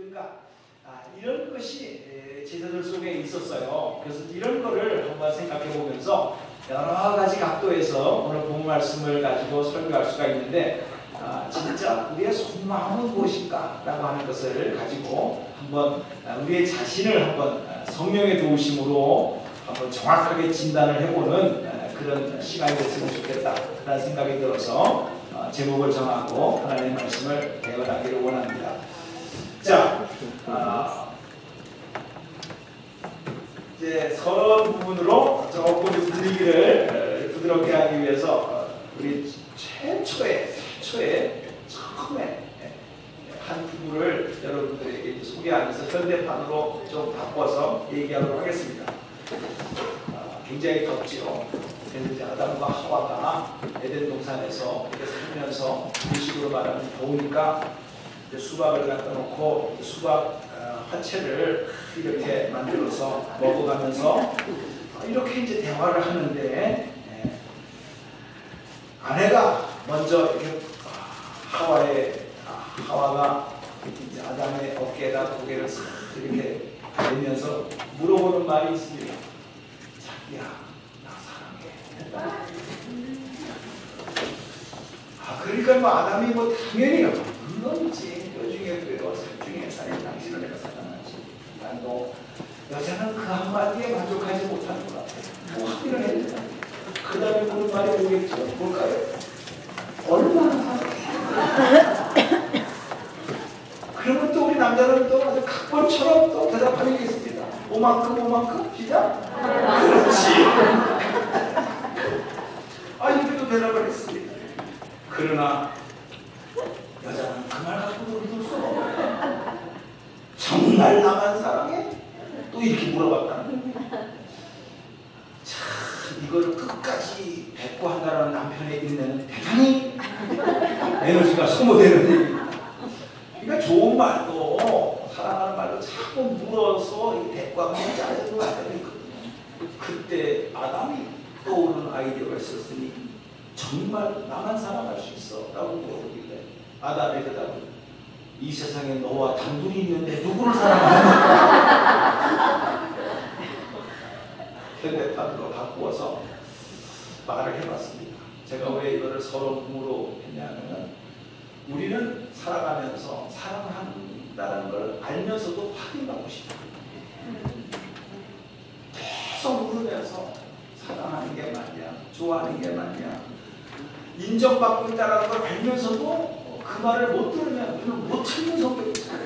보여줄까? 이런 것이 제자들 속에 있었어요. 그래서 이런 거를 한번 생각해 보면서 여러 가지 각도에서 오늘 본 말씀을 가지고 설교할 수가 있는데, 진짜 우리의 속마음은 무엇인가? 라고 하는 것을 가지고 한번 우리의 자신을 한번 성령의 도우심으로 한번 정확하게 진단을 해보는 그런 시간이 됐으면 좋겠다라는 생각이 들어서 제목을 정하고 하나님의 말씀을 배워나기를 원합니다. 자, 이제 서론 부분으로 조금 분위기를 부드럽게 하기 위해서 우리 처음에 한 부분을 여러분들에게 소개하면서 현대판으로 좀 바꿔서 얘기하도록 하겠습니다. 굉장히 덥죠. 그래서 이제 아담과 하와가 에덴 동산에서 이렇게 살면서 음식으로 말하면 더우니까 수박을 갖다 놓고 수박 화채를 이렇게 만들어서 먹어가면서 이렇게 이제 대화를 하는데, 아내가 먼저 이렇게 하와가 이제 아담의 어깨에다 고개를 이렇게 대면서 물어보는 말이 있습니다. 자기야, 나 사랑해. 그러니까 뭐 아담이 뭐 당연히요. 물론이지. 여중에 중에 사는 당신을 내가 사랑하지. 난 너 여자는 그 한마디에 만족하지 못하는 것 같아. 뭐 확인을 해야 되나? 그 다음에 보는 말이 뭐겠죠? 뭘까요? 얼마나 사랑해? 그러면 또 우리 남자는 또 아주 각본처럼 또 대답하겠습니다. 오만큼 시작? 그렇지. 이렇게도 대답을 했습니다. 그러나 여자는 그 말 갖고 놀릴 수 없어. 정말 나만 사랑해? 또 이렇게 물어봤다는 거예요. 참, 이거를 끝까지 대꾸한다는 남편의 인내는 대단히 에너지가 소모되는 얘기입니다. 그러니까 좋은 말도, 사랑하는 말도 자꾸 물어서 대꾸하면 짜증을 받는 거거든요. 그때 아담이 떠오르는 아이디어가 있었으니, 정말 나만 사랑할 수 있어? 라고 물어보길래 아담의 대답은, 이 세상에 너와 단둘이 있는데 누구를 사랑하냐? 현대판으로 바꾸어서 말을 해봤습니다. 제가 왜 이거를 서론으로 했냐면, 우리는 살아가면서 사랑한다는 걸 알면서도 확인받고 싶어요. 계속 물으면서 사랑하는 게 맞냐, 좋아하는 게 맞냐, 인정받고 있다는 걸 알면서도 그 말을 못 들으면 우리는 못 참는 성격이 있어요.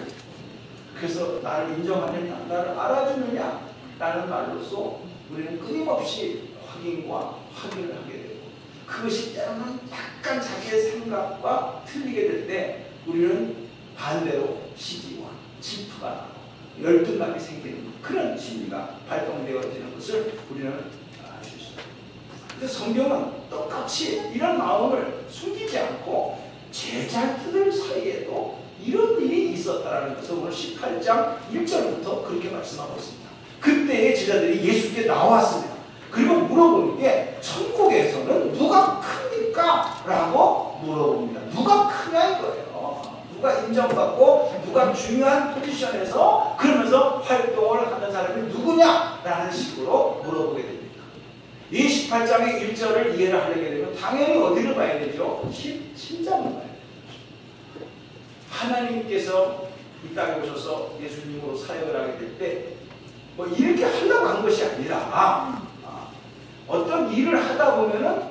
그래서 나를 인정하느냐, 나를 알아주느냐 라는 말로써 우리는 끊임없이 확인을 하게 되고, 그것이 때로는 약간 자기의 생각과 틀리게 될 때 우리는 반대로 시기와 질투가 나고 열등감이 생기는 그런 심리가 발동되어지는 것을 우리는 알 수 있습니다. 근데 성경은 똑같이 이런 마음을 숨기지 않고 제자들 사이에도 이런 일이 있었다는 것을 오늘 18장 1절부터 그렇게 말씀하고 있습니다. 그때의 제자들이 예수께 나왔습니다. 그리고 물어보는 게, 천국에서는 누가 크니까? 라고 물어봅니다. 누가 크냐 이거예요. 누가 인정받고 누가 중요한 포지션에서 그러면서 활동을 하는 사람이 누구냐? 라는 식으로 물어보게 됩니다. 이 18장의 1절을 이해를 하려게 되면 당연히 어디를 봐야 되죠? 17장을 봐야 돼요. 하나님께서 이 땅에 오셔서 예수님으로 사역을 하게 될 때 뭐 이렇게 하려고 한 것이 아니라, 어떤 일을 하다 보면은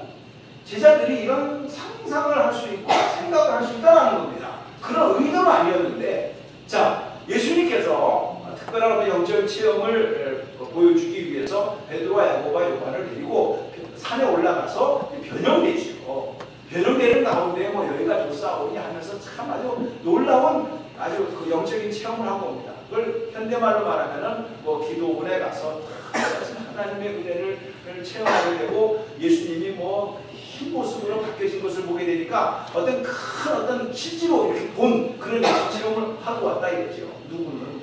제자들이 이런 상상을 할 수 있고 생각을 할 수 있다는 겁니다. 그런 의도는 아니었는데, 자, 예수님께서 특별한 영적 체험을 보여주기 위해서 베드로와 야고보와 요한을 데리고 산에 올라가서 변형되죠. 변형되는 가운데 뭐 여기가 좋사오니 하면서 참 아주 놀라운 아주 그 영적인 체험을 하고 옵니다. 그걸 현대말로 말하면은 뭐 기도원에 가서 하나님의 은혜를 체험하게 되고, 예수님이 뭐 흰 모습으로 바뀌어진 것을 보게 되니까 어떤 실제로 이렇게 본 그런 체험을 하고 왔다 이거죠. 누구는.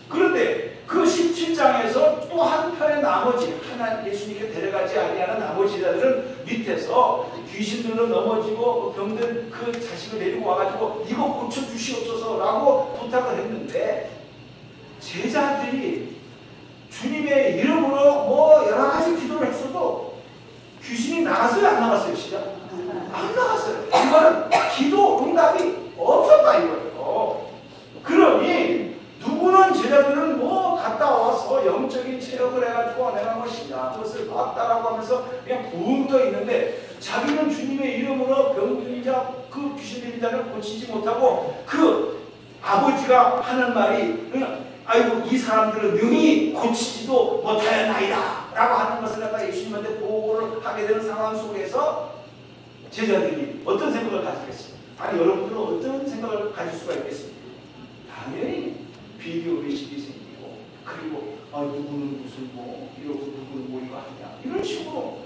그런데 그 17장 11장에서 또 한편의 나머지 하나 예수님께 데려가지 아니하는 나머지 자들은 밑에서 귀신들로 넘어지고 병든 그 자식을 데리고 와가지고 이거 고쳐주시옵소서라고 부탁을 했는데 제자들이 주님의 이름으로 뭐 여러 가지 기도를 했어도 귀신이 나갔어요? 안 나갔어요? 진짜? 안 나갔어요. 이거는 기도 응답이 없었다 이거예요. 그러니 누구는 제자들은 뭐 갔다 와서 영적인 체험을 해가지고 내가 뭐 신기한 것을 봤다라고 하면서 그냥 붕 떠 있는데 자기는 주님의 이름으로 병든 자, 그 귀신 들린 자를 고치지 못하고 그 아버지가 하는 말이 아이고 이 사람들은 능히 고치지도 못하였나이다 라고 하는 것을 갖다 예수님한테 보고를 하게 되는 상황 속에서 제자들이 어떤 생각을 가지겠습니까? 아니 여러분들은 어떤 생각을 가질 수가 있겠습니까? 당연히 비교의식이 생기고 그리고 누구는 무슨 뭐 이러고 누구는 뭐 이거 하냐 이런 식으로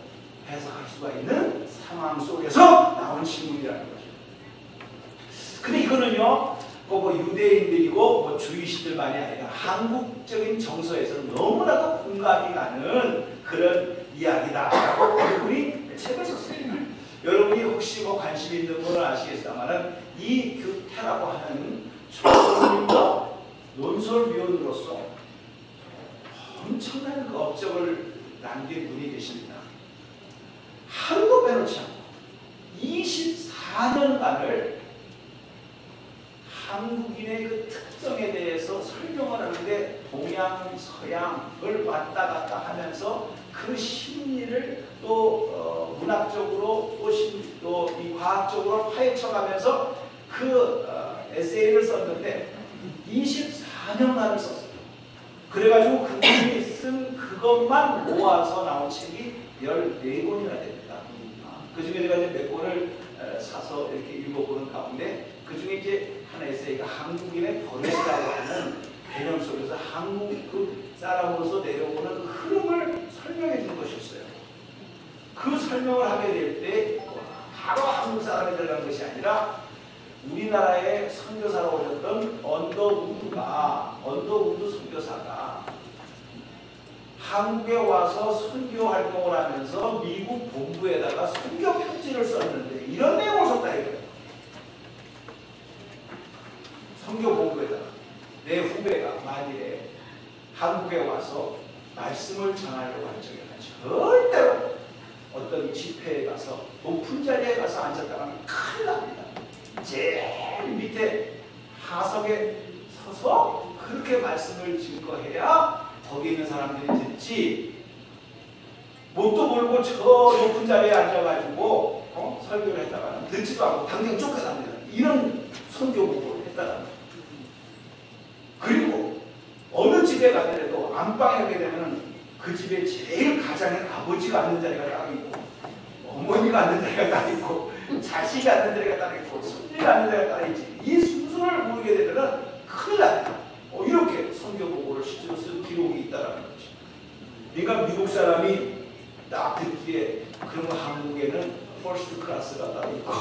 해석할 수가 있는 상황 속에서 나온 질문이라는 거죠. 근데 이거는요 뭐 유대인들이고 뭐 주의시들만이 아니라 한국적인 정서에서는 너무나도 공감이 가는 그런 이야기다라고 얼굴이 책을 썼습니다. 여러분이 혹시 뭐 관심 있는 분은 아시겠습니다만은 이 교태라고 하는 초선님과 논설위원으로서 엄청난 그 업적을 남긴 분이 계십니다. 하루도 빼놓지 않고 24년간을 한국인의 그 특성에 대해서 설명을 하는데 동양, 서양을 왔다 갔다 하면서 그 심리를 또 문학적으로 또 이 과학적으로 파헤쳐가면서 그 에세이를 썼는데 24년간을 썼어요. 그래가지고 그분이 쓴 그것만 모아서 나온 책이 14권이나 됩니다. 그 중에 제가 이제 몇 권을 사서 이렇게 읽어보는 가운데 그 중에 이제 한 에세이가 한국인의 버릇이라고 하는 개념 속에서 한국 그 사람으로서 내려오는 그 흐름을 설명해 준 것이었어요. 그 설명을 하게 될 때 바로 한국 사람이 들어간 것이 아니라 우리나라의 선교사로 오셨던 언더우드 선교사가 한국에 와서 선교 활동을 하면서 미국 본부에다가 선교 편지를 썼는데 이런 내용을 썼다 이거예요. 선교 본부에다가 내 후배가 만일에 한국에 와서 말씀을 전하려고 할 적에는 절대로 어떤 집회에 가서 높은 자리에 가서 앉았다가 큰일 납니다. 제일 밑에 하석에 서서 그렇게 말씀을 증거해야 거기 있는 사람들이 듣지 뭣도 모르고 저 높은 자리에 앉아가지고 설교를 했다가는 듣지도 않고 당장 쫓겨납니다. 이런 선교복을 했다가 그리고 어느 집에 가더라도 안방에 가게 되면 그 집에 제일 가장의 아버지가 앉는 자리가 따로 있고 어머니가 앉는 자리가 따로 있고 자식이 앉는 자리가 따로 있고 손녀가 앉는 자리가 따로 있지. 이 순서를 모르게 되면 큰일 납니다. 이렇게 선교보고를 실제로 쓴 기록이 있다는 거죠. 그러니까 미국 사람이 딱 듣기에 그런 거 한국에는 퍼스트 클래스가 따로 있고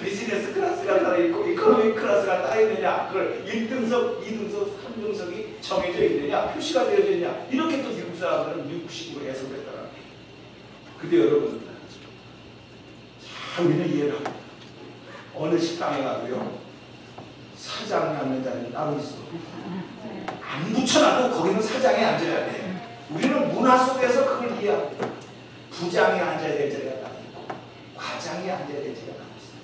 비즈니스 클래스가 따로 있고 이코노미 클래스가 따로 있느냐 그걸 1등석, 2등석, 3등석이 정해져 있느냐 표시가 되어져 있느냐 이렇게 또 미국 사람들은 미국식으로 해석을 했다는 거예요. 근데 여러분 잘 우리는 이해를 합니다. 어느 식당에 가도요 사장이 앉는 자리는 따로 있어. 안 붙여놔도 거기는 사장이 앉아야 돼. 우리는 문화 속에서 그걸 이해합니다. 부장이 앉아야 될 자리가 따로 있고 과장이 앉아야 될 자리가 따로 있어요.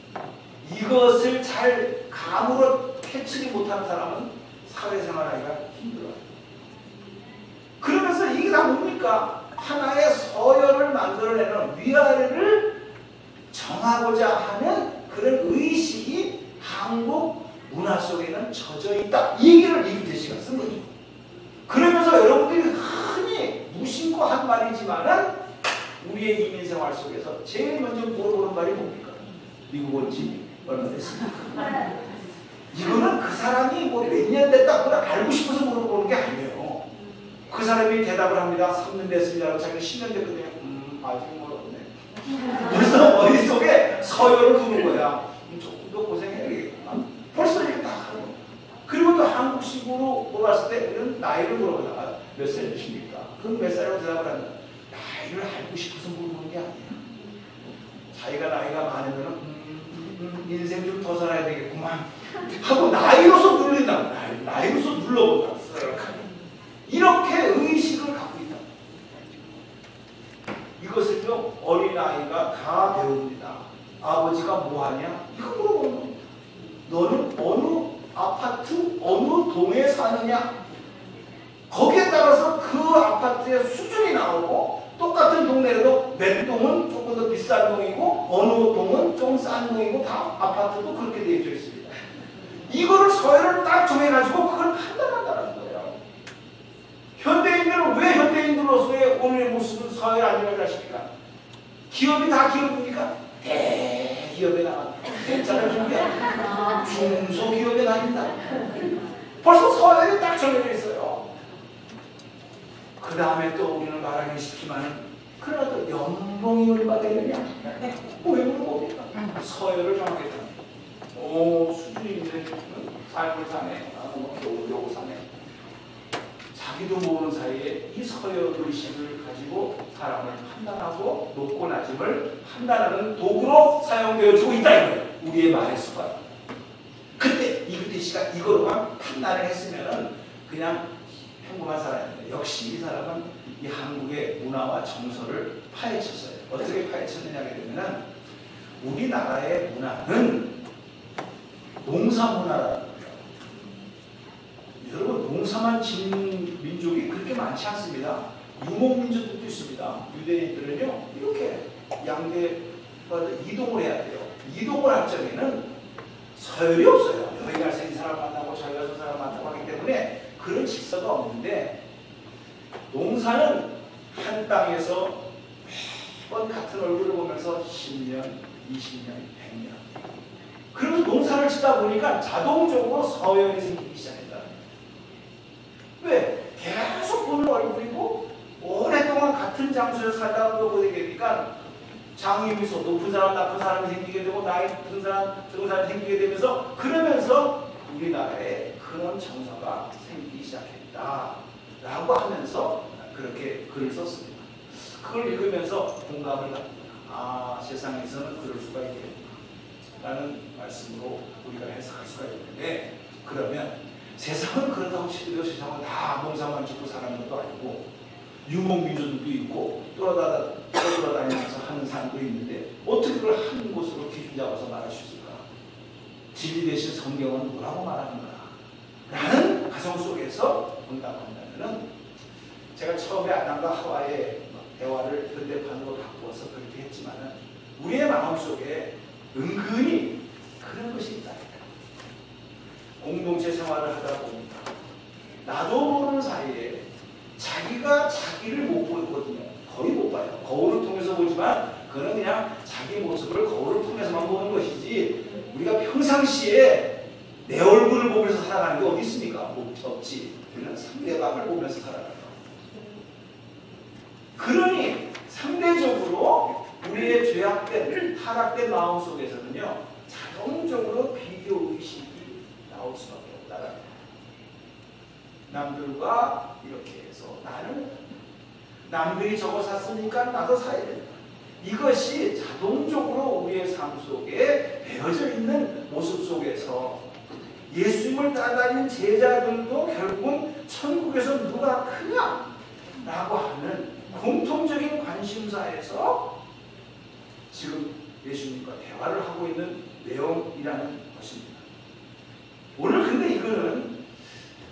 이것을 잘 감으로 캐치를 못하는 사람은 사회생활하기가 힘들어요. 그러면서 이게 다 뭡니까? 하나의 서열을 만들어내는 위아래를 정하고자 하는 그런 의식이 한국 문화 속에는 젖어 있다. 이 얘기를 이규태 씨가 쓴 거죠. 그러면서 여러분들이 흔히 무심코 한 말이지만은 우리의 이민 생활 속에서 제일 먼저 물어보는 말이 뭡니까? 미국 온 지 얼마 됐습니까? 이거는 그 사람이 뭐 몇 년 됐다 그걸 알고 싶어서 물어보는 게 아니에요. 그 사람이 대답을 합니다. 3년 됐습니다. 자기가 10년 됐거든요. 아직 멀었네. 그래서 머릿속에 서열을 두는 거야. 조금 더 고생해야겠구나. 벌써 이렇게 딱 하는 거야. 그리고 우리도 한국식으로 물어봤을 때 우리는 나이를 물어보다가 몇 살이십니까? 그럼 몇 살이라고 대답을 한다. 나이를 알고 싶어서 물어보는 게 아니야. 자기가 나이가 많으면 인생 좀 더 살아야 되겠구만 하고 나이로서 눌린다. 나이로서 눌러본다. 이렇게 의식을 갖고 있다. 이것을요 어린아이가 다 배웁니다. 아버지가 뭐하냐? 이거 물어보는 겁니다. 너는 어느 아파트 어느 동에 사느냐? 거기에 따라서 그 아파트의 수준이 나오고 똑같은 동네라도 몇 동은 조금 더 비싼 동이고 어느 동은 좀 싼 동이고 다 아파트도 그렇게 되어 있습니다. 이거를 서열을 딱 정해가지고 그걸 판단한다는 거예요. 현대인들은 왜 현대인들로서의 오늘의 모습은 서열 안 정해졌습니까? 기업이 다 기업입니까? 대기업에 나간다. 괜찮은 준비야. 중소기업에 다닌다. 벌써 서열이 딱 정해져 있어요. 그 다음에 또 우리는 말하기 쉽지만 그래도 연봉이 얼마 되느냐? 왜 물어봅니까? 서열을 정하겠다. 오, 수준이 있는 삶을 사네. 뭐 겨우겨우 사네. 자기도 모르는 사이에 이 서열 의식을 가지고 사람을 판단하고 높고 낮음을 판단하는 도구로 사용되어지고 있다 이거예요. 우리의 말의 수가. 그때 이규태 씨가 이거로만 판단을 했으면은 그냥 평범한 사람인데 역시 이 사람은 이 한국의 문화와 정서를 파헤쳤어요. 어떻게 파헤쳤느냐게 되면은 우리나라의 문화는 농사 문화라는 거예요. 여러분 농사만 짓는 민족이 그렇게 많지 않습니다. 유목민족도 있습니다. 유대인들은요 이렇게 양대가 이동을 해야 돼요. 이동을 할 적에는 서열이 없어요. 여기 가서 이 사람 만나고 저기 가서 저 사람 만나고 하기 때문에 그런 질서가 없는데 농사는 한 땅에서 매번 같은 얼굴을 보면서 10년, 20년, 100년 그래서 농사를 짓다 보니까 자동적으로 서열이 생기기 시작했다. 왜? 계속 보는 얼굴이고 오랫동안 같은 장소에서 살다 보게 되니까 장유미소 높은 사람 나쁜 사람이 생기게 되고 나이 높은 사람 적은 사람이 생기게 되면서 그러면서 우리나라에 그런 정서가 생기기 시작했다 라고 하면서 그렇게 글을 썼습니다. 그걸 읽으면서 공감을 합니다. 아 세상에서는 그럴 수가 있겠구나 라는 말씀으로 우리가 해석할 수가 있는데 그러면 세상은 그렇다고 치더라도 세상은 다 농사만 짓고 사는 것도 아니고 유목민족도 있고 떠돌아다니면서 하는 사람도 있는데 어떻게 그걸 한 곳으로 기준 잡아서 말할 수 있을까? 진리 대신 성경은 뭐라고 말하는가? 라는 가정 속에서 본다고 한다면 제가 처음에 아담과 하와의 대화를 현대판으로 바꾸어서 그렇게 했지만 우리의 마음속에 은근히 그런 것이 있다. 공동체 생활을 하다 보니까 나도 모르는 사이에 자기가 자기를 못 보거든요. 거의 못 봐요. 거울을 통해서 보지만 그거는 그냥 자기 모습을 거울을 통해서만 보는 것이지 우리가 평상시에 내 얼굴을 보면서 살아가는 게 어디 있습니까? 없지. 우리는 상대방을 보면서 살아가요. 그러니 상대적으로 우리의 죄악된 타락된 마음 속에서는요 자동적으로 비교의식이 나올 수밖에 없다는 거예요. 남들과 이렇게 해서 나는 남들이 저거 샀으니까 나도 사야 된다. 이것이 자동적으로 우리의 삶 속에 배어져 있는 모습 속에서 예수님을 따라다니는 제자들도 결국은 천국에서 누가 크냐 라고 하는 공통적인 관심사에서 지금 예수님과 대화를 하고 있는 내용이라는 것입니다. 오늘 근데 이거는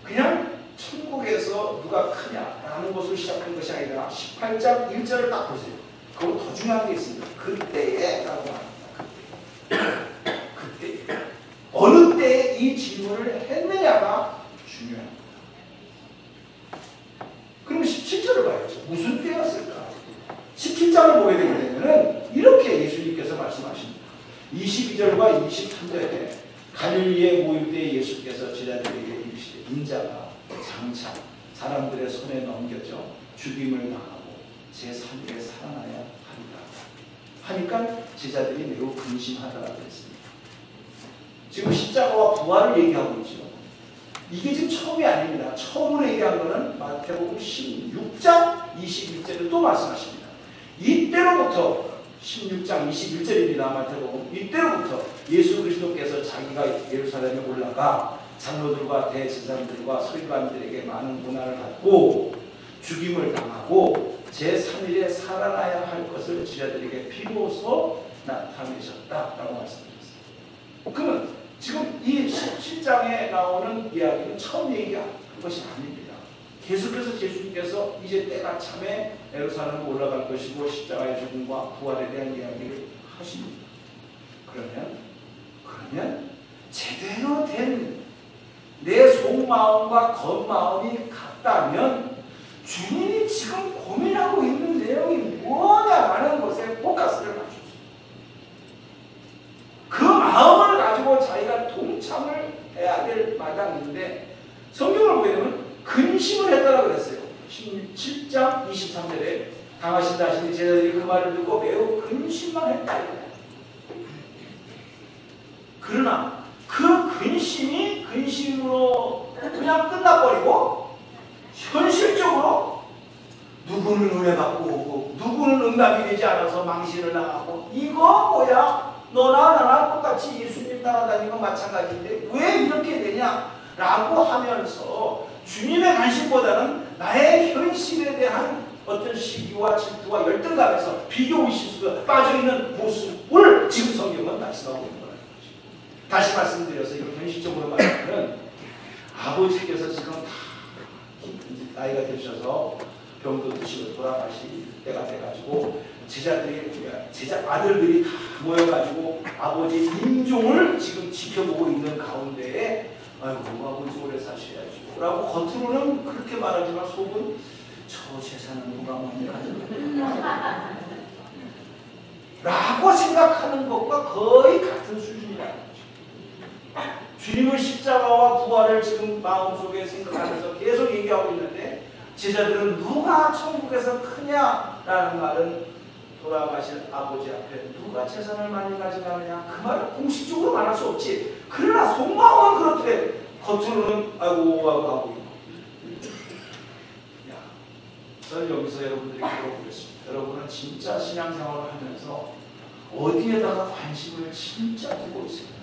그냥 천국에서 누가 크냐라는 것으로 시작한 것이 아니라 18장 1절을 딱 보세요. 그건 더 중요한 게 있습니다. 그때에 라고 합니다. 그때 어느 때에 이 질문을 했느냐가 중요합니다. 그럼 17절을 봐야죠. 무슨 때였을까? 17장을 보게 되게 되면 이렇게 예수님께서 말씀하십니다. 22절과 23절에 갈릴리에 모일 때 예수께서 제자들에게 이르시되 인자가 장차 사람들의 손에 넘겨져 죽임을 당하고 제3일에 살아나야 하리라 하니까 제자들이 매우 근심하더라 그랬습니다. 지금 십자가와 부활을 얘기하고 있죠. 이게 지금 처음이 아닙니다. 처음으로 얘기한 거는 마태복음 16장 21절을 또 말씀하십니다. 이때로부터 16장 21절입니다. 마태복음. 이때로부터 예수 그리스도께서 자기가 예루살렘에 올라가 장로들과 대제사장들과 서기관들에게 많은 고난을 받고 죽임을 당하고 제3일에 살아나야 할 것을 지자들에게 비로소 나타내셨다라고 말씀드렸습니다. 그러면 지금 이 17장에 나오는 이야기는 처음 얘기한 것이 아닙니다. 계속해서 예수님께서 이제 때가 참에 예루살렘으로 올라갈 것이고 십자가의 죽음과 부활에 대한 이야기를 하십니다. 그러면 제대로 된 내 속마음과 겉마음이 같다면 주님이 지금 고민하고 있는 내용이 뭐냐라는 것에 포커스를 맞췄습니다. 그 마음을 가지고 자기가 동참을 해야 될 마당인데 성경을 보게 되면 근심을 했다고 그랬어요. 17장 23절에 당하신다 하시니 제자들이 그 말을 듣고 매우 근심만 했다. 그러나 그 근심이 근심으로 그냥 끝나버리고 현실적으로 누구는 은혜 받고 오고 누구는 응답이 되지 않아서 망신을 당하고 이거 뭐야? 너나 나나 똑같이 예수님 따라다니는 건 마찬가지인데 왜 이렇게 되냐라고 하면서 주님의 관심보다는 나의 현실에 대한 어떤 시기와 질투와 열등감에서 비교의식 속에 빠져있는 모습을 지금 성경은 말씀하고 있는 거예요. 다시 말씀드려서 이걸 현실적으로 말하면 아버지께서 지금 다 나이가 드셔서 병도 드시고 돌아가실 때가 돼가지고 아들들이 다 모여가지고 아버지 임종을 지금 지켜보고 있는 가운데에 아이고 아버지 오래 사셔야지 라고 겉으로는 그렇게 말하지만 속은 저 재산은 누가 먼저 가져가 라고 생각하는 것과 거의 같은 수준이라는 거죠. 주님의 십자가와 부활을 지금 마음속에 생각하면서 계속 얘기하고 있는데 제자들은 누가 천국에서 크냐라는 말은 돌아가신 아버지 앞에 누가 재산을 많이 가져가느냐 그 말을 공식적으로 말할 수 없지. 그러나 속마음은 그렇대. 겉으로는 아이고 하고 있고. 저는 여기서 여러분들에게 물어보겠습니다. 여러분은 진짜 신앙생활을 하면서 어디에다가 관심을 진짜 두고 있습니다.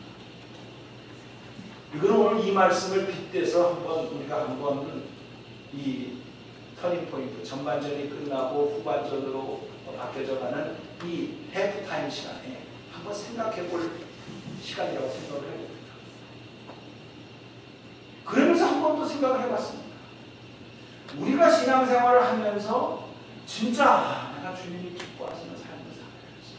이거는 오늘 이 말씀을 빗대서 우리가 한번 이 터닝포인트, 전반전이 끝나고 후반전으로 바뀌어져가는 이 해프타임 시간에 한번 생각해 볼 시간이라고 생각을 해봅니다. 그러면서 한 번 더 생각을 해봤습니다. 우리가 신앙생활을 하면서 진짜 내가 주님이 기뻐하시는 삶을 살아야지.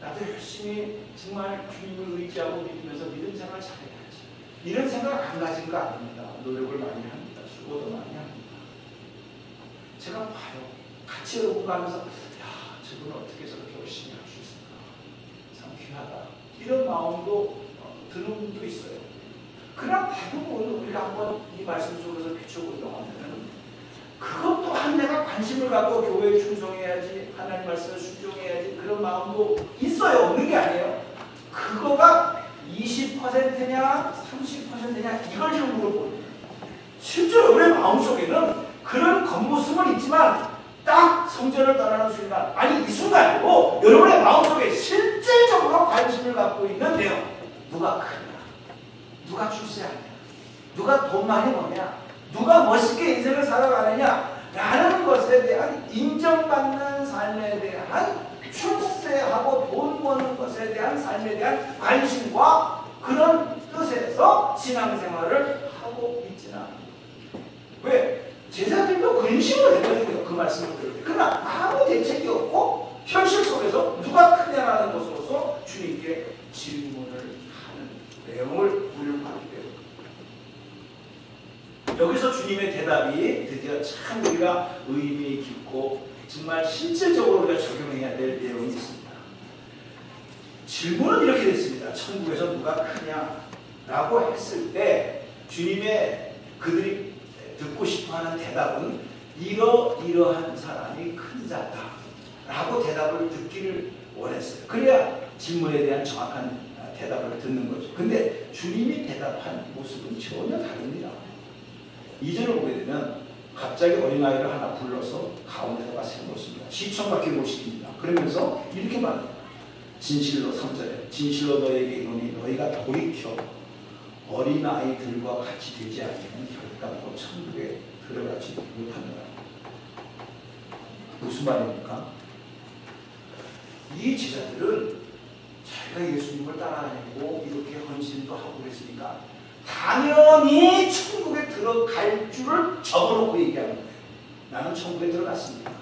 나도 열심히 정말 주님을 의지하고 믿으면서 믿음 생활 잘해야지. 이런 생각 안 가진 거 아닙니다. 노력을 많이 합니다. 수고도 많이 합니다. 제가 봐요. 같이 여러분과 하면서 야, 저분은 어떻게 저렇게 열심히 할 수 있을까? 참 귀하다. 이런 마음도 드는 분도 있어요. 그러나 대부분 우리가 한번 이 말씀 속에서 비춰보면 그것 또한 내가 관심을 갖고 교회에 충성해야지, 하나님 말씀을 순종해야지 그런 마음도 있어요. 없는 게 아니에요. 그거가 20%냐 30%냐 이걸 지금 물어보는 실제로 여러분의 마음속에는 그런 겉모습은 있지만 딱 성전을 떠나는 순간 아니 이 순간이고 여러분의 마음속에 실질적으로 관심을 갖고 있는데요. 누가 크냐? 누가 출세하냐? 누가 돈 많이 버냐? 누가 멋있게 인생을 살아가느냐? 라는 것에 대한 인정받는 삶에 대한 출세하고 돈 버는 것에 대한 삶에 대한 관심과 그런 뜻에서 신앙생활을 하고 있지는 않습니다. 왜? 제자들도 근심을 했거든요. 그 말씀을 들을 때. 그러나 아무 대책이 없고 현실 속에서 누가 크냐라는 것으로서 주님께 질문을 하는 내용을 우리는 봤기 때문에 여기서 주님의 대답이 드디어 참 우리가 의미 깊고 정말 실질적으로 우리가 적용해야 될 내용이 있습니다. 질문은 이렇게 됐습니다. 천국에서 누가 크냐라고 했을 때 주님의 그들이 듣고 싶어하는 대답은 이러이러한 사람이 큰 자다 라고 대답을 듣기를 원했어요. 그래야 질문에 대한 정확한 대답을 듣는 거죠. 근데 주님이 대답한 모습은 전혀 다릅니다. 2절을 보게 되면 갑자기 어린아이를 하나 불러서 가운데다가 세워놓습니다. 시청각해 못 시킵니다. 그러면서 이렇게 말합니다. 진실로 3절에 진실로 너에게 이르노니 너희가 돌이켜 어린아이들과 같이 되지 않으면 결단코 천국에 들어가지 못한다. 무슨 말입니까? 이 제자들은 자기가 예수님을 따라다니고 이렇게 헌신도 하고 그랬으니까 당연히 천국에 들어갈 줄을 적어놓고 얘기하는 거예요. 나는 천국에 들어갔습니다.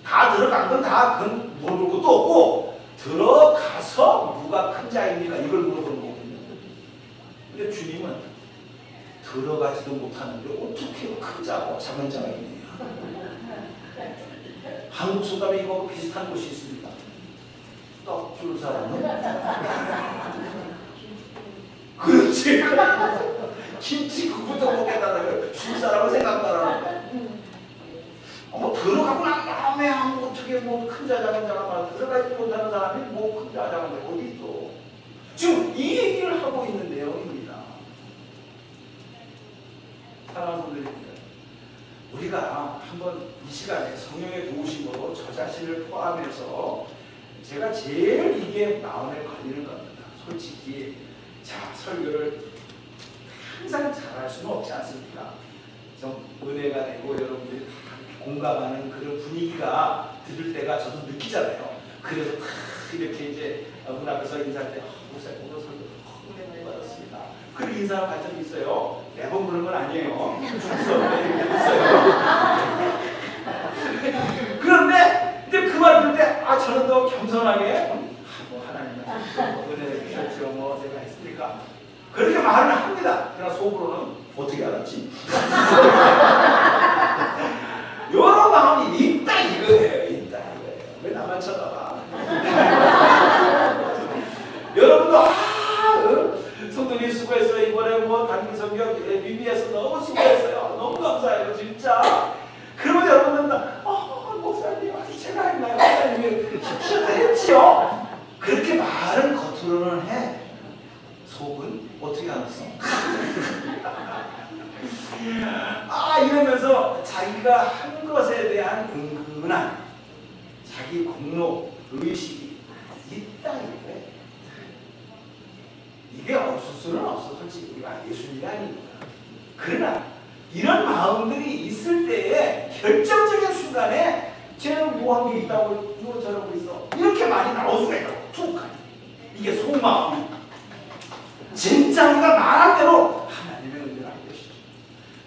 다 들어간 건 다 그건 물어볼 것도 없고 들어가서 누가 큰 자입니까? 이걸 물어보는 거거든요. 근데 주님은 들어가지도 못하는데 어떻게 큰 자고 작은 자가 있느냐. 한국 소담에 이거 비슷한 곳이 있습니다. 떡 줄 사람은 그렇지. 김치국부터 먹겠다는 줄 사람은 생각도 안 하는 뭐 들어가고 난 다음에 어떻게 뭐 큰 자 작은 자가 말 들어가지 못하는 사람이 뭐 큰 자 작은 자 어디 있어. 지금 이 얘기를 하고 있는 내용입니다. 사랑하는 분들입니다. 우리가 한번 이 시간에 성령의 도우심으로 저 자신을 포함해서 제가 제일 이게 마음에 걸리는 겁니다. 솔직히 자 설교를 항상 잘할 수는 없지 않습니까? 좀 은혜가 되고 여러분들이 다 공감하는 그런 분위기가 들을 때가 저도 느끼잖아요. 그래서 다 이렇게 이제 문 앞에서 인사할 때 목사님 오늘 설교 은혜 많이 받았습니다. 그런 인사를 받은 적이 있어요. 매번 그런 건 아니에요. 있어요. 그런데 이제 그 말 들을 때 저는 더 겸손하게 뭐 하나님은 은혜를 주셨죠. 뭐 제가 했으니까 그렇게 말을 합니다. 그러나 속으로는 어떻게 알았지? 여러 마음이 있다 이거예요. 있다 이거예요. 왜 나만 쳐다봐? 여러분도 성도님 수고했어요. 이번에 뭐 단기 성경 BBS 너무 수고했어요. 너무 감사해요. 진짜. 그러면 여러분들은 목사님 제가 했나요? 목사님이 했지요. 그렇게 말은 겉으로는 해. 속은 어떻게 알았어? 이러면서 자기가 한 것에 대한 은근한 자기 공로 의식이 있다 이거예요. 이게 없을 수는 없어. 솔직히 우리가 예수님이 아니니까. 그러나 이런 마음들이 있을 때에 결정적인 순간에 쟤는 뭐 한 게 있다고 이거 저러고 있어. 이렇게 많이 나올 수가 있다고. 툭. 이게 속마음이. 진짜 우리가 말한 대로 하나님의 은혜를 알고 계시죠.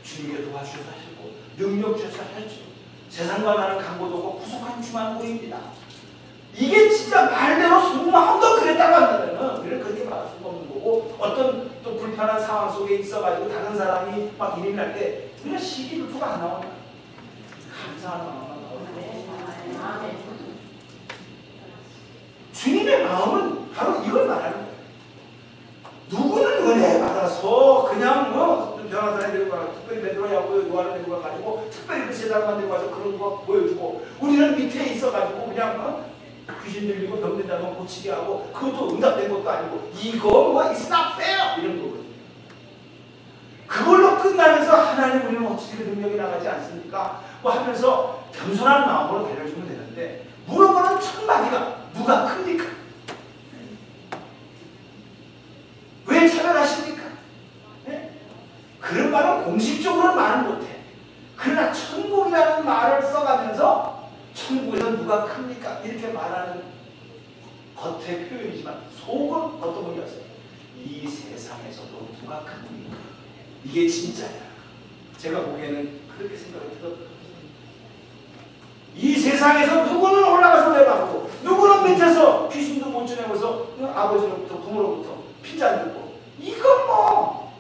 주님께 도와주셔서 하시고 능력 주셔서 하시죠. 세상과 나는 강고도 없고 구속한 주만 보입니다. 이게 진짜 말대로 속마음도 그랬다고 한다면 우리는 그렇게 말할 수가 없는 거고 어떤 또 불편한 상황 속에 있어가지고 다른 사람이 막 일이 날 때 우리가 시기불투가 안 나온다. 감사하는 마음만 나오는 주님의 마음은 바로 이걸 말하는 거예요. 누구는 은혜 받아서 그냥 뭐 변호사에 데리고 가고 특별히 베드로하고 요한을 데리고 가가지고 특별히 그 세상만 데리고 가서 그런 거 보여주고 우리는 밑에 있어가지고 그냥 귀신 들리고 병든다면 고치게 하고 그것도 응답된 것도 아니고 이거 뭐 it's not fair 이런 거거든요. 그걸로 끝나면서 하나님 우리는 어찌 그 능력이 나가지 않습니까? 뭐 하면서 겸손한 마음으로 달려주면 되는데 물어보는 첫 마디가 누가 큽니까? 왜 차별하십니까? 네? 그런 말은 공식적으로는 말을 못해. 그러나 천국이라는 말을 써가면서 천국에서 누가 큽니까? 이렇게 말하는 겉의 표현이지만 속은 어떤 분이었어요? 이 세상에서도 누가 큽니까? 이게 진짜야. 제가 보기에는 그렇게 생각이 들었거든요. 이 세상에서 누구는 올라가서 내려가고 누구는 밑에서 귀신도 못 쫓아내고서 아버지로부터 부모로부터 피자 듣고 이거 뭐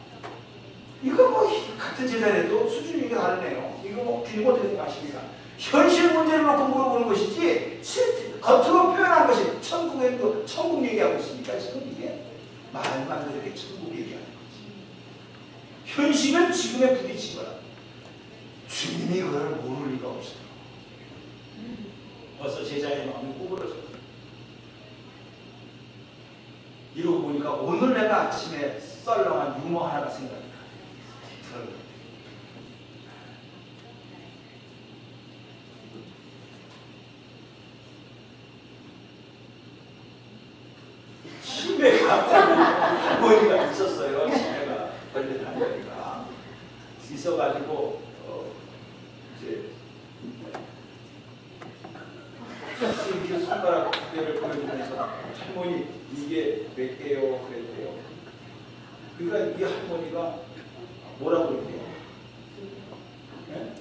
같은 제자라도 수준이 다르네요. 이거 뭐 주님 어떻게 생각하십니까? 현실 문제를 놓고 물어보는 것이지 겉으로 표현한 것이 천국 얘기하고 있습니까? 지금 이게 말만 그렇게 천국 얘기하는 거지. 현실은 지금에 부딪힌 거라. 주님이 그걸 모를 리가 없어요. 벌써 제자의 마음이 구부러졌어요. 이러고 보니까 오늘 내가 아침에 썰렁한 유머 하나가 생각이 나요. 집에 갑자기 할머니가 있었어요. 집에가 걸린 할머니가 있어가지고 이제 이렇게 손가락 두 개를 보여주면서 할머니 이게 몇 개요? 그랬대요. 그러니까 이 할머니가 뭐라고 그랬대요? 네?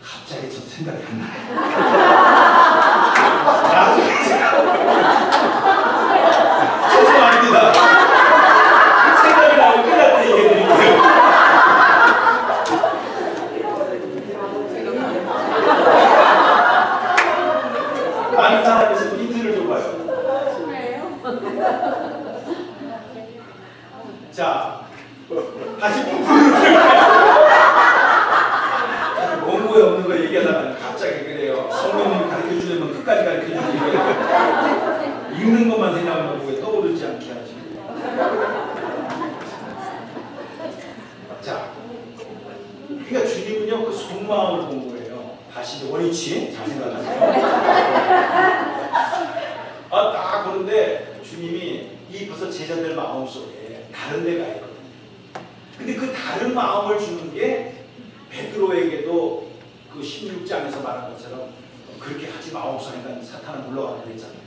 갑자기 저 생각이 안 나요. 나중에 죄송합니다. 생각이 나면 큰일 났다 얘기해드릴게요. 많은 사람에서 힌트를 줘봐요. 자, 다시 원고에 없는 거 얘기하다가 갑자기 그래요. 성모님 가르쳐주려면 끝까지 가르쳐주고 읽는 것만 생각하면 왜 떠오르지 않게 하지. 자, 그러니까 주님은요 그 속마음을 본 거예요. 다시 원위치 잘 생각하세요. 딱 보는데 주님이 이 벌써 제자들 마음속에 다른 데가 있거든요. 근데 그 다른 마음을 주는 게 베드로에게도 그 16장에서 말한 것처럼 그렇게 하지 마옵소니까 사탄은 물러가게 됐잖아요.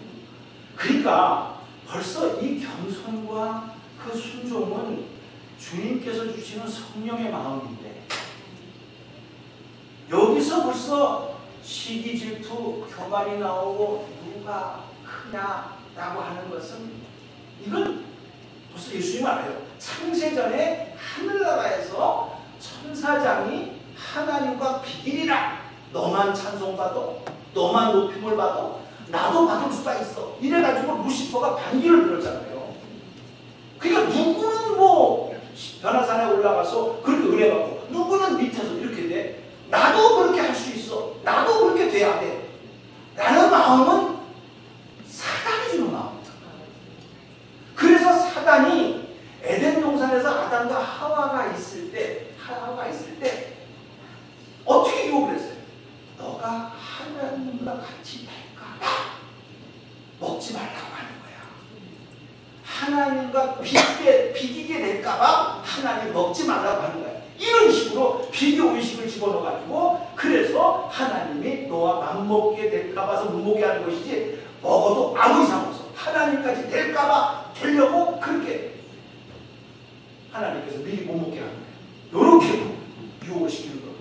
그러니까 벌써 이 겸손과 그 순종은 주님께서 주시는 성령의 마음인데 여기서 벌써 시기 질투 교만이 나오고 누가 크냐라고 하는 것은 이건 벌써 예수님 알아요. 창세전에 하늘나라에서 천사장이 하나님과 비기리라. 너만 찬송받아, 너만 높임을 받아, 나도 받을 수가 있어. 이래가지고 루시퍼가 반기를 들었잖아요. 그러니까 누구는 뭐 변화산에 올라가서 그렇게 은혜 받고 누구는 밑에서 이렇게 돼. 나도 그렇게 할 수 있어. 나도 그렇게 돼야 돼. 라는 마음은 사단이 주는 마음이다. 그래서 사단이 에덴 동산에서 아담과 하와가 있을 때 어떻게 유혹을 했어요? 너가 하나님과 같이 될까 봐 먹지 말라고 하는 거야. 하나님과 비기게 될까 봐 하나님 먹지 말라고 하는 거야. 이런 식으로 비교 의식을 집어넣어가지고 그래서 하나님이 너와 맘먹게 될까 봐서 못 먹게 하는 것이지 먹어도 아무 이상 없어. 하나님까지 될까 봐 되려고 그렇게 하나님께서 미리 못 먹게 하는 거예요. 이렇게 유혹을 시키는 거예요.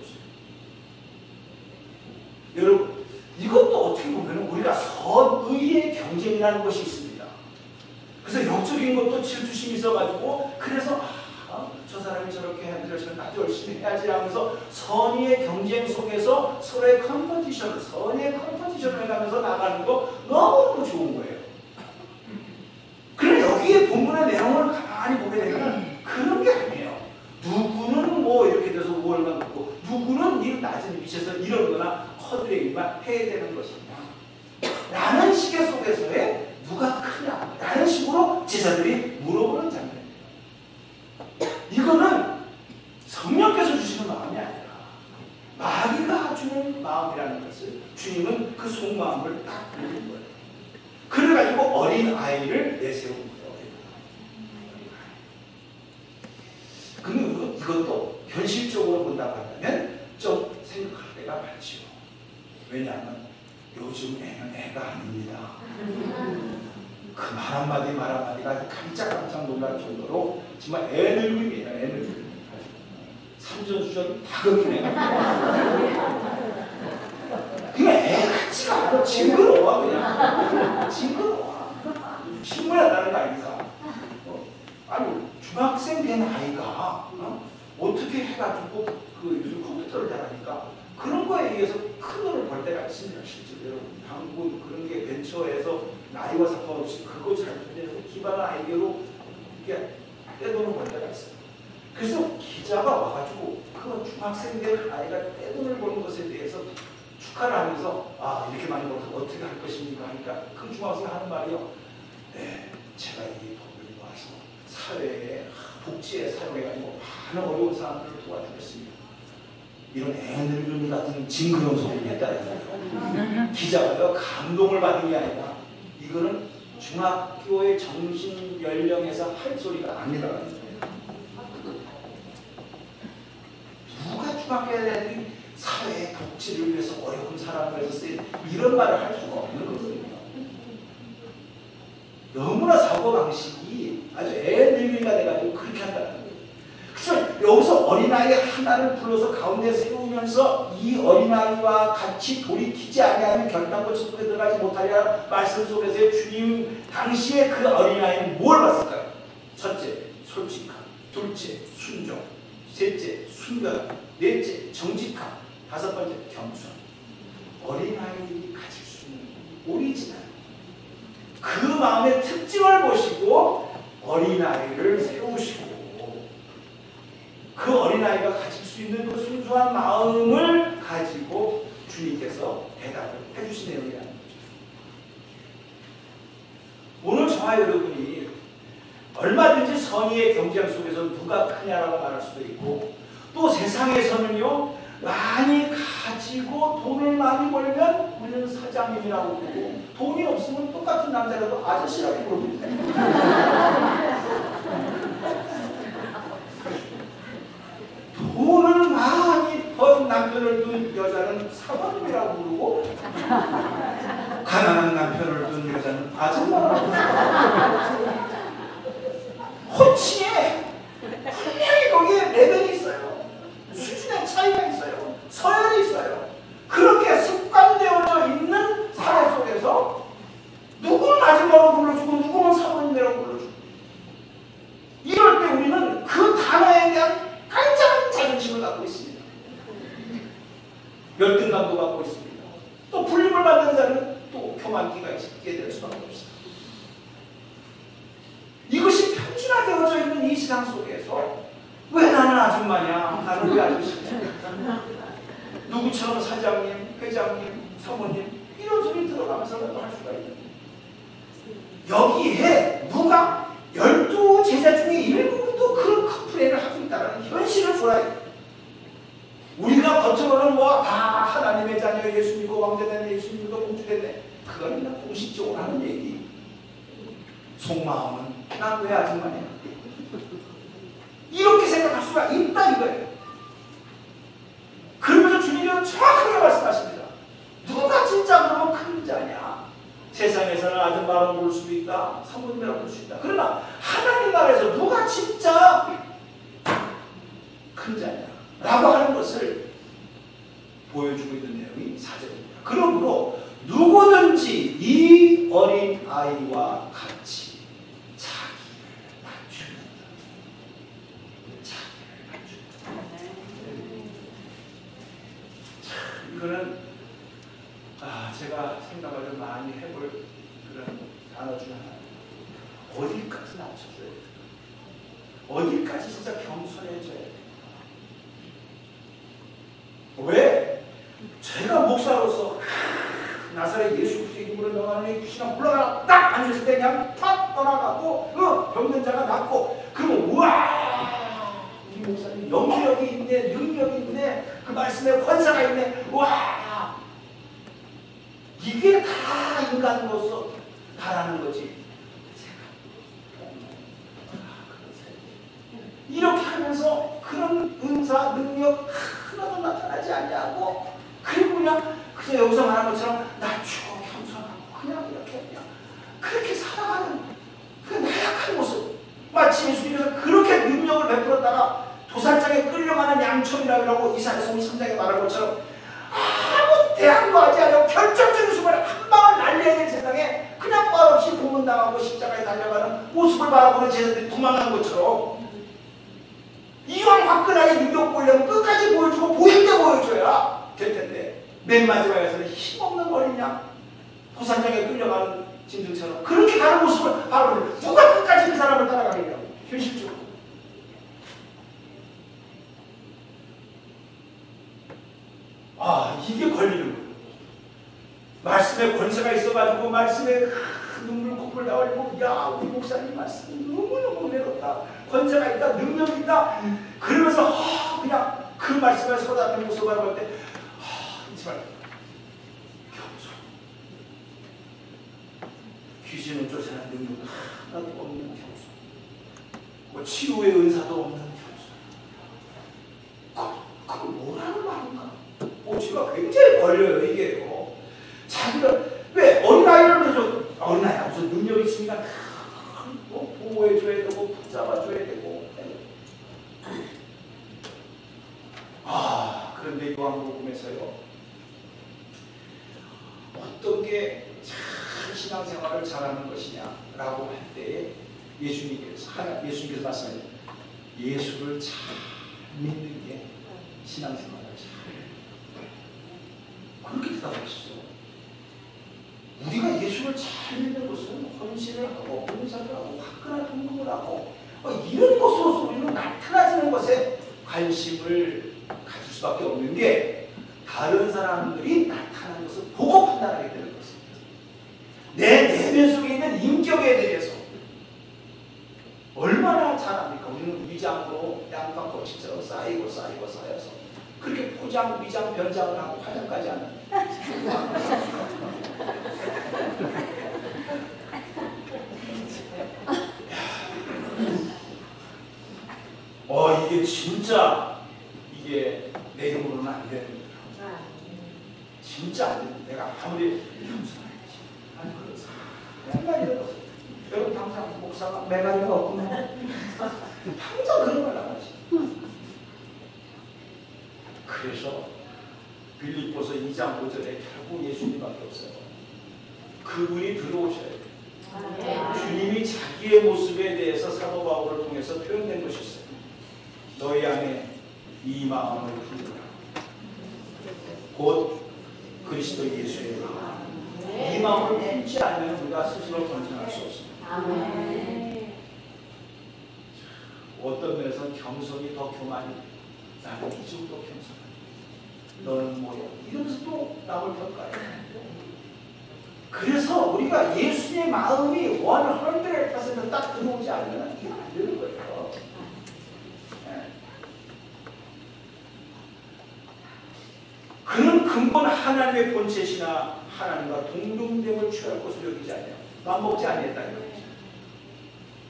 여러분 이것도 어떻게 보면 우리가 선의의 경쟁이라는 것이 있습니다. 그래서 영적인 것도 질투심이 있어가지고 그래서 저 사람이 저렇게 해야지 나도 열심히 해야지 하면서 선의의 경쟁 속에서 서로의 선의의 컴퍼티션을 해가면서 나가는 거 너무너무 좋은 거예요. 그런데 여기에 본문의 내용을 가만히 보게 되면 그런 게 아니에요. 누구는 뭐 이렇게 돼서 우월감 갖고 누구는 이 낮은 위치에서 이런 거나 허들의 일만 해야 되는 것이냐 라는 시계 속에서의 누가 크냐 라는 식으로 제자들이 물어보는 장면. 이거는 성령께서 주시는 마음이 아니라 마귀가 주는 마음이라는 것을 주님은 그 속마음을 딱 보는 거예요. 그래가지고 어린 아이를 내세운 거예요. 근데 이것도 현실적으로 본다고 한다면 좀 생각할 때가 많지요. 왜냐하면 요즘 애는 애가 아닙니다. 그 말 한마디가 깜짝깜짝 놀랄 정도로 정말 애늙음이에요. 애늙음. 삼전수전 다 그렇게 그냥 애 같지가 않아. 징그러워 그냥. 징그러워. 신문에 나는 거 아닙니까? 아니 중학생 된 아이가 어떻게 해가지고 그 요즘 컴퓨터를 잘하니까 그런 거에 의해서 큰 돈을 벌 때가 있습니다. 실제로 여러분 한국 그런 게 벤처에서 나이와 상관없이 그거 잘 되는 기반 아이디어로 이게 떼돈을 벌 때가 있어요. 그래서 기자가 와가지고 그 중학생 된 아이가 떼돈을 버는 것에 대해서 축하를 하면서 이렇게 많이 벌어서 어떻게 할 것입니까 하니까 그 중학생이 하는 말이요. 네, 제가 이 돈을 모아서 사회에 복지에 사용해가지고 많은 어려운 사람들을 도와주겠습니다. 이런 애늙은이 같은 징그러운 소리를 했다는 거예요. 기자가요 감동을 받은 게 아니라 이거는 중학교의 정신 연령에서 할 소리가 아니라는 거예요. 누가 중학교 애들이 사회 복지를 위해서 어려운 사람을 해서 이런 말을 할 수가 없는 거거든요. 너무나 사고방식이 아주 애늙이가 돼가지고 그렇게 한다는 거예요. 그래서 여기서 어린아이 하나를 불러서 가운데 세우면서 이 어린아이와 같이 돌이키지 아니하면 결단코 천국에 들어가지 못하리라 말씀 속에서의 주님 당시에 그 어린아이는 뭘 봤을까요? 첫째, 솔직함. 둘째, 순종. 셋째, 순결함. 넷째, 정직함. 다섯 번째, 겸손. 어린아이들이 가질 수 있는 오리지널. 그 마음의 특징을 보시고 어린아이를 세우시고 그 어린아이가 가질 수 있는 그 순수한 마음을 가지고 주님께서 대답을 해주신 내용이라는 거죠. 오늘 저와 여러분이 얼마든지 선의의 경쟁 속에서 누가 크냐라고 말할 수도 있고 또 세상에서는요 많이 가지고 돈을 많이 벌면 우리는 사장님이라고 부르고 돈이 없으면 똑같은 남자라도 아저씨라고 부릅니다. 돈을 많이 번 남편을 둔 여자는 사모님이라고 부르고 가난한 남편을 둔 여자는 아줌마라고 부르고 호칭에 분명히 거기에 레벨이 있어요. 수준의 차이가 있어요. 서열이 있어요. 그렇게 습관되어져 있는 사회 속에서 누구는 아줌마라고 불러주고 누구는 사모님이라고 불러주고 이럴 때 우리는 그 단어에 대한 굉장한 자존심을 갖고 있습니다. 열등감도 갖고 있습니다. 또 불림을 받는 자는 또 교만기가 있게 될 수밖에 없습니다. 이것이 편준화되어져 있는 이 시장 속에서 왜 나는 아줌마냐? 나는 왜 아저씨냐? 누구처럼 사장님, 회장님, 사모님 이런 소리 들어가면서 할 수가 있는 여기에 누가 12제자 중에 7분도 그런 컴플레인을 하고 있다는 현실을 보라요. 우리가 겉으로는 뭐 다 하나님의 자녀 예수 믿고 왕자되네 예수 믿고 공주되네 그건 그냥 공식적으로 하는 얘기. 속마음은 난 왜 아줌마냐? 이렇게 생각할 수가 있다 이거예요. 그러면서 주님은 정확하게 말씀하십니다. 누가 진짜 그러면 큰 자냐? 세상에서는 아줌마라고 부를 수도 있다. 사모님이라고 부를 수 있다. 그러나 하나님 나라에서 누가 진짜 큰 자냐? 라고 하는 것을 보여주고 있는 내용이 4절입니다. 그러므로 누구든지 이 어린 아이와 같이 자기를 낮춘다. 자기를 낮춘다. 참 이거는 제가 생각을 좀 많이 해볼 그런 단어 중 하나. 어디까지 낮춰줘야 돼? 어디까지 진짜 겸손해져야 돼? 왜? 제가 목사로서 나사렛 예수 그리스도의 이름으로 명하노니 귀신아 물러가라 딱 앉았을 때 그냥 탁 떠나가고 병든 자가 낫고 그러면 우와 이 목사님 연기력이 있네 능력이 있네 그 말씀에 권세가 있네 우와 이게 다 인간으로서 바라는 거지. 이렇게 하면서 그런 은사 능력 하나도 나타나지 않냐고 그리고 그냥 여기서 말한 것처럼 낮추고 겸손하고 그냥 이렇게 그냥 그렇게 살아가는 그 나약한 모습 마치 예수님께서 그렇게 능력을 베풀었다가 도살장에 끌려가는 양초이라고 이사야서 3장에 말한 것처럼 아무 대안도 하지 않고 결정적인 순간에 한 방을 날려야 될 세상에 그냥 말없이 고문당하고 십자가에 달려가는 모습을 바라보는 제자들이 도망간 것처럼 이왕 화끈하게 능력 보이려면 끝까지 보여주고 보일 때 보여줘야 될 텐데 맨 마지막에서는 힘없는 어린 양 도산장에 끌려가는 짐승처럼 그렇게 가는 모습을 바라보는 누가 끝까지 그 사람을 따라가겠냐고 현실적으로. 이게 걸리는 거예요. 말씀에 권세가 있어가지고 말씀에 눈물 콧물 나올리고 야 우리 목사님 말씀 너무너무 은혜롭다 권세가 있다 능력이 있다 그러면서 그냥 그 말씀에 쏟아내는 모습을 볼 때 정말 귀신을 쫓아내는 능력도 하나도 없는 경수, 뭐 치유의 은사도 없는 경수. 그걸 뭐라는 말인가? 오치가 굉장히 걸려요 이게요. 자기를 왜 어린아이를 좀 어린아이가 무슨 능력이 있으니까 뭐 보호해줘야 되고 붙잡아줘야 되고. 그런데 요한복음에서요, 어떤 게 잘 신앙생활을 잘하는 것이냐라고 할 때에 예수님께서 말씀하세요. 예수를 잘 믿는 게 신앙생활을 잘. 그렇게 대답하셨어. 우리가 예수를 잘 믿는 것은 헌신을 하고 봉사를 하고 화끈한 헌금을 하고 이런 것으로서 우리는 나타나지는 것에 관심을 가질 수밖에 없는 게, 다른 사람들이 나타나는 것을 보고 판단하게 되는 것입니다. 내 내면 속에 있는 인격에 대해서 얼마나 잘합니까? 우리는 위장으로 양방꽃처럼 쌓여서 그렇게 포장, 위장, 변장을 하고 화장까지 하는. 이게 진짜 이게 내 힘으로는 안 되는 거야. 진짜 안 되는. 내가 아무리 겸손해야지. 아니 그렇지. 맨날 이런 거. 여러분 항상 목사가 매가리가 없구나. 항상 그런 걸 나가지. 그래서 빌립보서 2장 5절에 결국 예수님밖에 없어요. 그분이 들어오셔야 돼요. 주님이 자기의 모습에 대해서 사도 바울을 통해서 표현된 것이 있어요. 너희 안에 이 마음을 품으라. 곧 그리스도 예수의 마음. 이 마음을 품지 않으면 우리가 스스로 건전할 수 없습니다. 어떤 면에서는 겸손이 더 교만이, 나는 이 정도 겸손하다, 너는 뭐야, 이러면서 또 남을 평가해. 그래서 우리가 예수의 마음이 100% 딱 들어오지 않으면 이게 안 되는 거예요. 그런 근본 하나님의 본체시나 하나님과 동등됨을 취할 것을 여기지 않냐. 맘먹지 아니했다는 거지.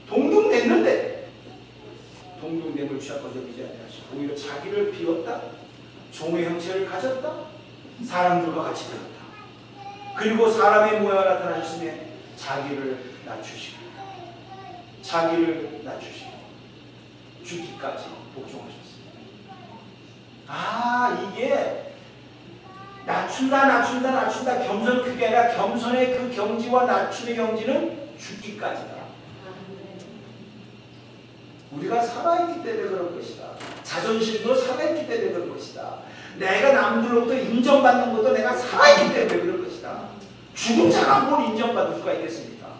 동등됐는데 동등됨을 취할 것을 여기지 않냐. 오히려 자기를 비웠다. 종의 형체를 가졌다. 사람들과 같이 되었다. 그리고 사람의 모양을 나타나셨으며 자기를 낮추시고 죽기까지 복종하셨습니다. 이게 낮춘다 겸손, 그게 아니라 겸손의 그 경지와 낮춤의 경지는 죽기까지다. 우리가 살아있기 때문에 그런 것이다. 자존심도 살아있기 때문에 그런 것이다. 내가 남들로부터 인정받는 것도 내가 살아있기 때문에 그런 것이다. 죽은 자가 뭘 인정받을 수가 있겠습니까?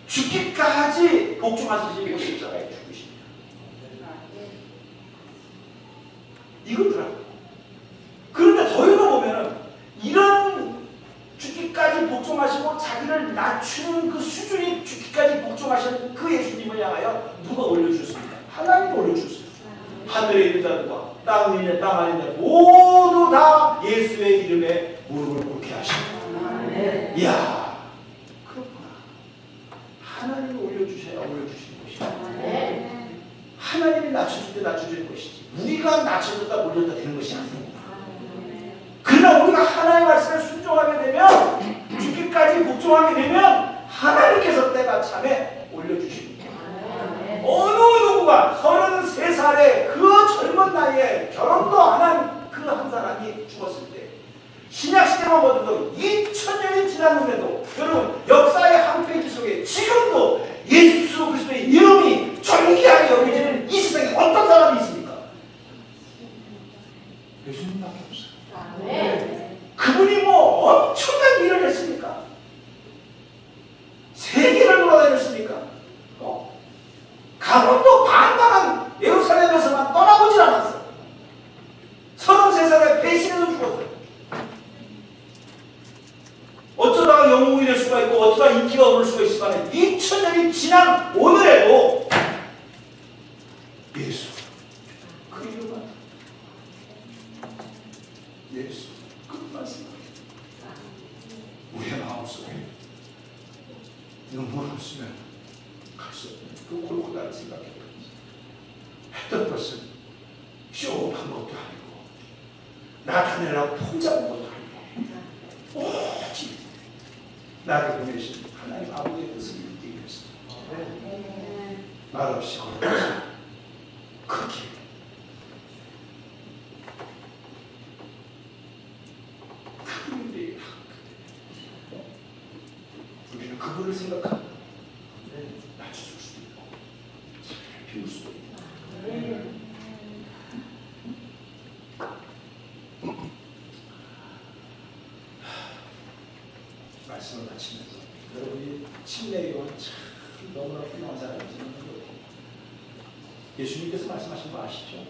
죽기까지 복종하시고 십자가에 죽으십니다. 이거더라고요. 그런데 저희가 보면은 이런 죽기까지 복종하시고 자기를 낮추는 그 수준이 죽기까지 복종하신 그 예수님을 향하여 누가 올려주셨습니까? 하나님이 올려주셨어요. 하늘에 있는 자들과 땅 위에 땅 아래 있는 자 모두 다 예수의 이름에 무릎을 꿇게 하십니다. 이야, 그렇구나. 하나님이 올려주셔야 올려주시는 것이다. 하나님이 낮춰줄 때 낮춰주는 것이지 우리가 낮춰줬다 올렸다 되는 것이 아닙니다. 그러나 우리가 하나님의 말씀에 순종하게 되면, 죽기까지 복종하게 되면 하나님께서 때가 참에 올려주십니다. 어느 누구가 33살에 그 젊은 나이에 결혼도 안 한 그 한 사람이 죽었을 때, 신약시대만 보더라도 2000년이 지났는데도 여러분 역사의 한 페이지 속에 지금도 예수 그리스도의 이름이 존귀하게 여겨지는 이 세상에 어떤 사람이 있습니까? 예수님밖에 없어요. 그분이 뭐 엄청난 일을 했습니까? 세계를 돌아다녔습니까? 가롯도 반당한 예루살렘에서만 떠나보질 않았어요. 33살에 배신해서 죽었어요. 어쩌다가 영웅이 될 수가 있고 어쩌다가 인기가 오를 수가 있을 거 아니에요. 2000년이 지난 오늘에도 예수, 그 이름은 예수, 그 말씀. 우리의 마음 눈물 없으면 갈 수 없는 그 골고다를 생각해보면서 했던 것은 쇼업한 것도 아니고 나타내라고 통잡은 것도 아니고 오직 나를 보내신 하나님 아버지의 뜻을 믿기 위해서 말없이 걸어가서 그 길 그분이 우리는 그분을 생각하면 낮춰줄 수도 있고 잘 비울 수도 있고 말씀을 마치면서 여러분이 침례요한 참 너무나 훌륭한 사람이지만 예수님께서 말씀하신 거 아시죠?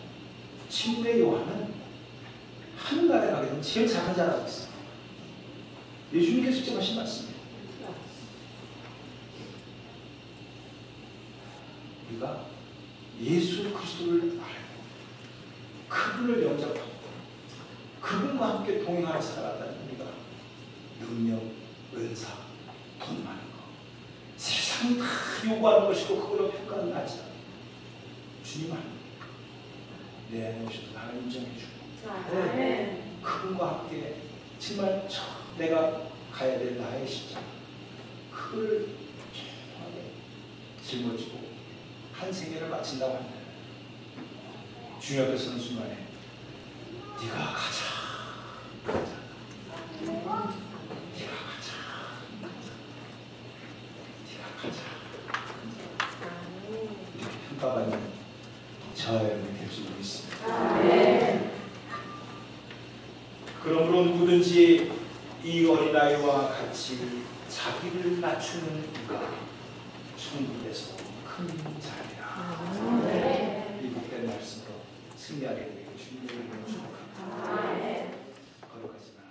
침례 요한은 하늘나라에 가게 되면 제일 잘한 자라고 있어요. 예수님께서 직접 하신 말씀이에요. 우리가 예수 그리스도를 알고 그분을 영접하고 그분과 함께 동행하며 살아가다는 우리가 능력, 은사, 돈 많은 거 세상이 다 요구하는 것이고 그걸로 평가는 나지 않아요. 주님 내 안에 오셔서 나를 인정해 주고 그분과 함께 정말 내가 가야 될 나의 십자가 그걸 조용하게 짊어지고 한 생애를 마친다고 한다. 주님 앞에 서는 순간에 네가 가자 네가 가자 이렇게 평가받는 저와 여러분이 될 수 있습니다. 그러므로 누구든지 이 어린아이와 같이 자기를 낮추는 이가 천국에서 큰 자리라. 이 복된 말씀으로 승리하게 되기를 주님의 이름으로 축복합니다. 거룩하지만